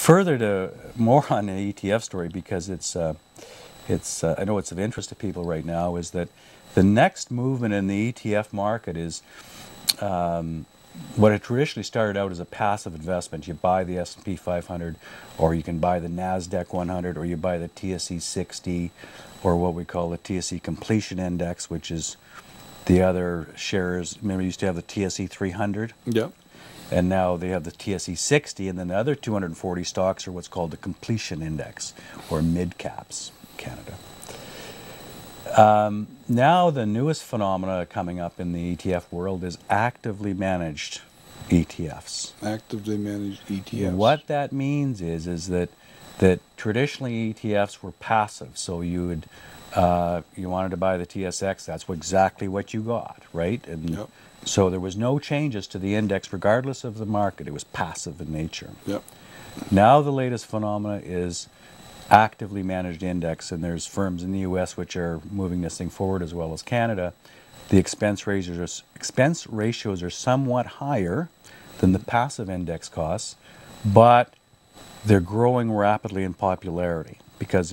further to more on the ETF story, because I know it's of interest to people right now, is that the next movement in the ETF market is what had traditionally started out as a passive investment. You buy the S&P 500, or you can buy the NASDAQ 100, or you buy the TSE 60, or what we call the TSE Completion Index, which is the other shares. Remember, you used to have the TSE 300? Yep. And now they have the TSE 60, and then the other 240 stocks are what's called the Completion Index, or mid-caps in Canada. Now the newest phenomena coming up in the ETF world is actively managed ETFs. Actively managed ETFs. What that means is that traditionally ETFs were passive, so you wanted to buy the TSX, that's exactly what you got, right? And yep. So there was no changes to the index regardless of the market. It was passive in nature. Yep. Now the latest phenomena is actively managed index, and there's firms in the US which are moving this thing forward, as well as Canada. The expense ratios are somewhat higher than the passive index costs, but they're growing rapidly in popularity because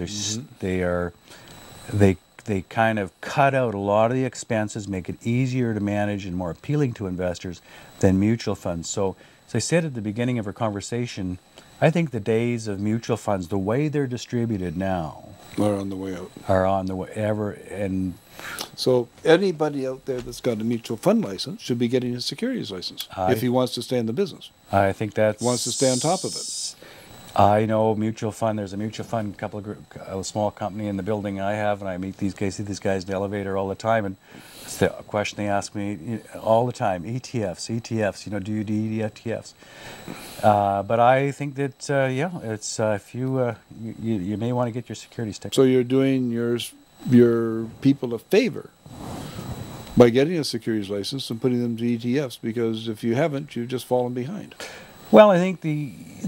they kind of cut out a lot of the expenses, make it easier to manage and more appealing to investors than mutual funds. So, as I said at the beginning of our conversation, I think the days of mutual funds, the way they're distributed now, are on the way out. Are on the way ever. And so anybody out there that's got a mutual fund license should be getting a securities license if he wants to stay in the business. I think that's wants to stay on top of it. I know mutual fund. There's a mutual fund, a small company in the building I have, and I meet these guys in the elevator all the time, and it's the question they ask me all the time: ETFs. Do you do ETFs? But I think that it's if you may want to get your security stick. So you're doing your people a favor by getting a securities license and putting them to ETFs, because if you haven't, you've just fallen behind. Well, I think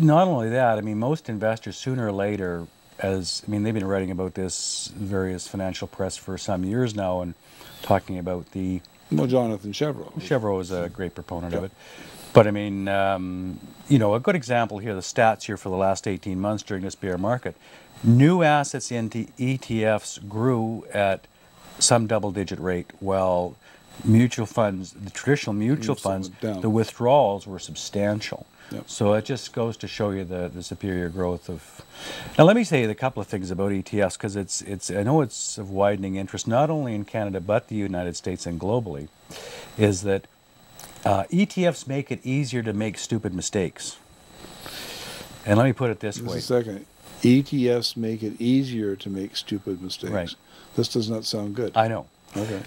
not only that, I mean, most investors sooner or later, they've been writing about this in various financial press for some years now, and talking about Jonathan Chevreau. Chevreau is a great proponent of it. But I mean, a good example here, the stats here for the last 18 months during this bear market, new assets into ETFs grew at some double-digit rate, while mutual funds, the traditional mutual funds, the withdrawals were substantial. Yep. So it just goes to show you the superior growth of. Now let me say a couple of things about ETFs, because I know it's of widening interest not only in Canada but the United States and globally, is that ETFs make it easier to make stupid mistakes. And let me put it this way. Just a second. ETFs make it easier to make stupid mistakes. Right. This does not sound good. I know. Okay.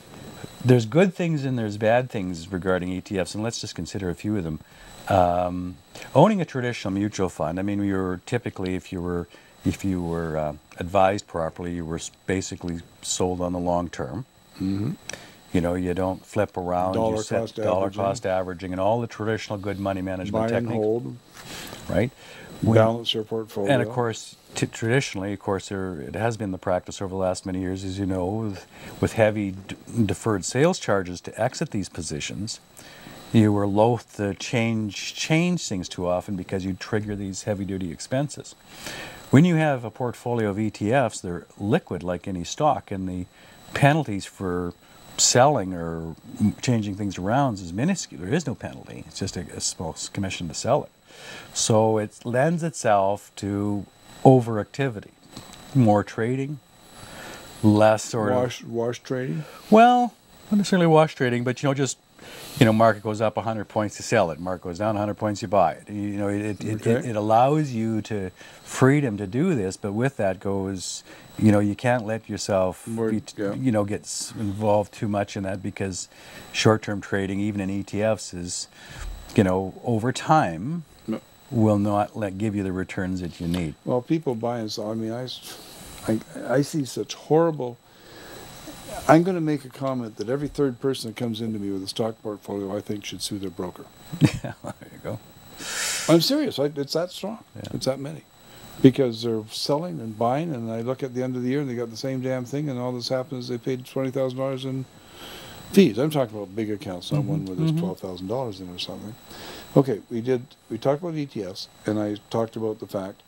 There's good things and there's bad things regarding ETFs, and let's just consider a few of them. Owning a traditional mutual fund, I mean, typically, if you were advised properly, you were basically sold on the long term. Mm-hmm. You don't flip around. Dollar cost averaging and all the traditional good money management techniques. Buy and hold. Right. Balance your portfolio. And of course, traditionally, it has been the practice over the last many years, as you know, with heavy deferred sales charges to exit these positions. You were loath to change things too often because you'd trigger these heavy-duty expenses. When you have a portfolio of ETFs, they're liquid like any stock, and the penalties for selling or changing things around is minuscule. There is no penalty. It's just a small commission to sell it. So it lends itself to overactivity, more trading, less sort of wash trading. Well, not necessarily wash trading, but market goes up 100 points, you sell it. Market goes down 100 points, you buy it. It allows you to freedom to do this, but with that goes, you can't let yourself get involved too much in that, because short-term trading, even in ETFs, is, over time, will not give you the returns that you need. Well, people buy and sell. I mean, I see such horrible. I'm going to make a comment that every third person that comes into me with a stock portfolio, I think, should sue their broker. Yeah, there you go. I'm serious. It's that strong. Yeah. It's that many. Because they're selling and buying, and I look at the end of the year and they got the same damn thing, and all this happens, they paid $20,000 in fees. I'm talking about big accounts, not one where there's $12,000 in or something. Okay, we talked about ETFs, and I talked about the fact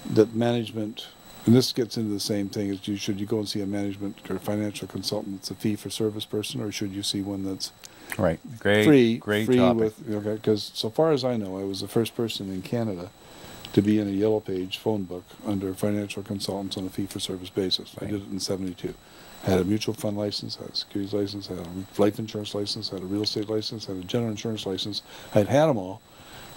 that management, and this gets into the same thing, as should you go and see a management or financial consultant that's a fee-for-service person, or should you see one that's Right. Great. free topic. okay, because so far as I know, I was the first person in Canada to be in a yellow page phone book under financial consultants on a fee-for-service basis. Right. I did it in '72. I had a mutual fund license, I had a securities license, I had a life insurance license, I had a real estate license, I had a general insurance license. I'd had them all,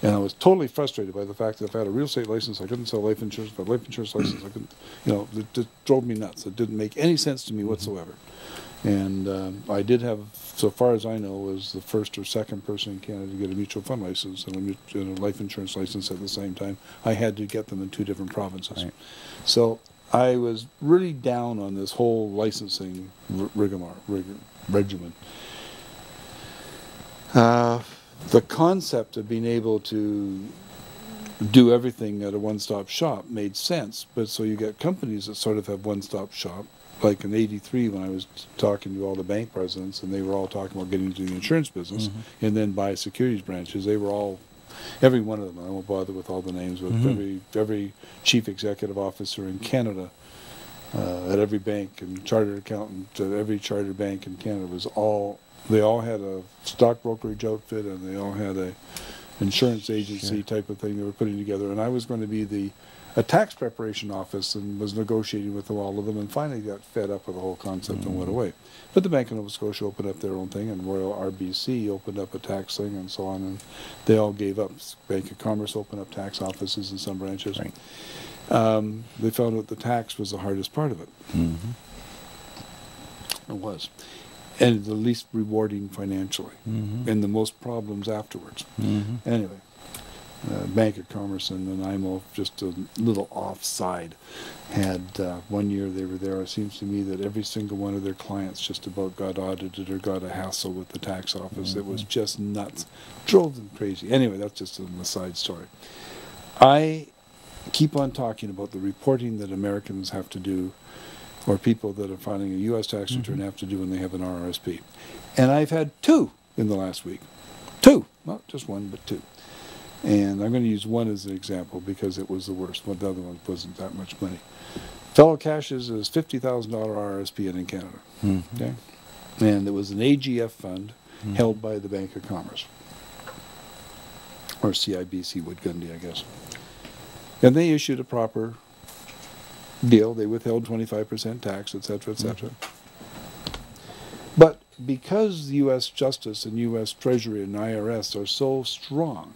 and I was totally frustrated by the fact that if I had a real estate license, I couldn't sell life insurance. If I had a life insurance license, I couldn't, it just drove me nuts. It didn't make any sense to me whatsoever. And I did have, so far as I know, was the first or second person in Canada to get a mutual fund license and a life insurance license at the same time. I had to get them in 2 different provinces. Right. So I was really down on this whole licensing regimen. The concept of being able to do everything at a one-stop shop made sense, but so you get companies that sort of have one-stop shop. Like in '83 when I was talking to all the bank presidents and they were all talking about getting into the insurance business and then buy securities branches, they were all, every one of them, I won't bother with all the names, but every chief executive officer in Canada at every bank and chartered accountant at every chartered bank in Canada they all had a stock brokerage outfit and they all had a insurance agency type of thing they were putting together, and I was going to be a tax preparation office and was negotiating with all of them, and finally got fed up with the whole concept and went away. But the Bank of Nova Scotia opened up their own thing, and Royal RBC opened up a tax thing and so on, and they all gave up. Bank of Commerce opened up tax offices in some branches. Right. They found out the tax was the hardest part of it. It was. And the least rewarding financially, and the most problems afterwards. Anyway, Bank of Commerce and then IMO, just a little offside, had 1 year they were there. It seems to me that every single one of their clients just about got audited or got a hassle with the tax office. It was just nuts. Drove them crazy. Anyway, that's just an aside story. I keep on talking about the reporting that Americans have to do, or people that are filing a U.S. tax return have to do when they have an RRSP. And I've had 2 in the last week. 2. Not just 1, but 2. And I'm going to use 1 as an example because it was the worst. Well, the other one wasn't that much money. Fellow cashes his $50,000 RRSP in Canada. Okay? And it was an AGF fund held by the Bank of Commerce. Or CIBC Wood Gundy, I guess. And they issued a proper deal. They withheld 25% tax, etc., etc. But because the U.S. Justice and U.S. Treasury and IRS are so strong,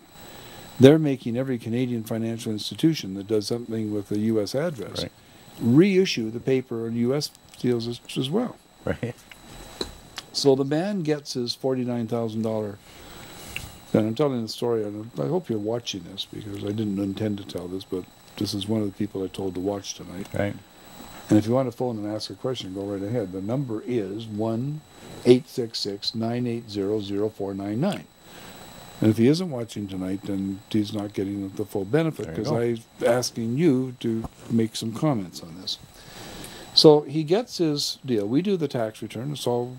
they're making every Canadian financial institution that does something with a U.S. address reissue the paper on U.S. deals as well. Right. So the man gets his $49,000. And I'm telling the story, and I hope you're watching this because I didn't intend to tell this, but this is one of the people I told to watch tonight. Right. And if you want to phone and ask a question, go right ahead. The number is 1-866-980-0499. And if he isn't watching tonight, then he's not getting the full benefit because I'm asking you to make some comments on this. So he gets his deal. We do the tax return. It's all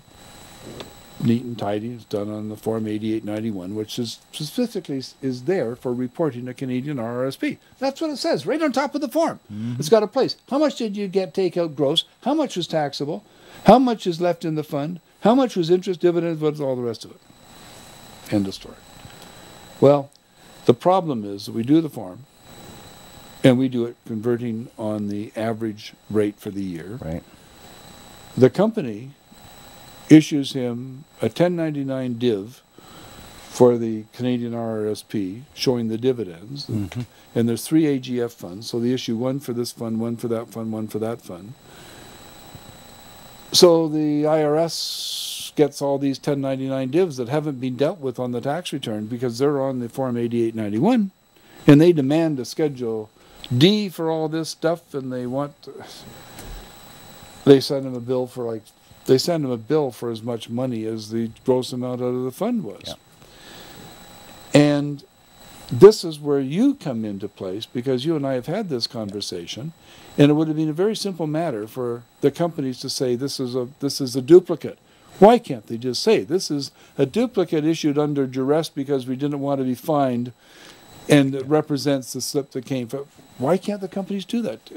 neat and tidy. It's done on the Form 8891, which is specifically is there for reporting a Canadian RRSP. That's what it says right on top of the form. It's got a place. How much did you take out gross? How much was taxable? How much is left in the fund? How much was interest, dividends, what's all the rest of it? End of story. Well, the problem is that we do the form, and we do it converting on the average rate for the year. Right. The company issues him a 1099 div for the Canadian RRSP showing the dividends. And there's 3 AGF funds, so they issue 1 for this fund, 1 for that fund, 1 for that fund. So the IRS gets all these 1099 divs that haven't been dealt with on the tax return because they're on the Form 8891, and they demand a Schedule D for all this stuff, and they send him a bill for as much money as the gross amount out of the fund was. Yeah. And this is where you come into place because you and I have had this conversation, and it would have been a very simple matter for the companies to say this is a duplicate. Why can't they just say, this is a duplicate issued under duress because we didn't want to be fined, and it represents the slip that came from... Why can't the companies do that?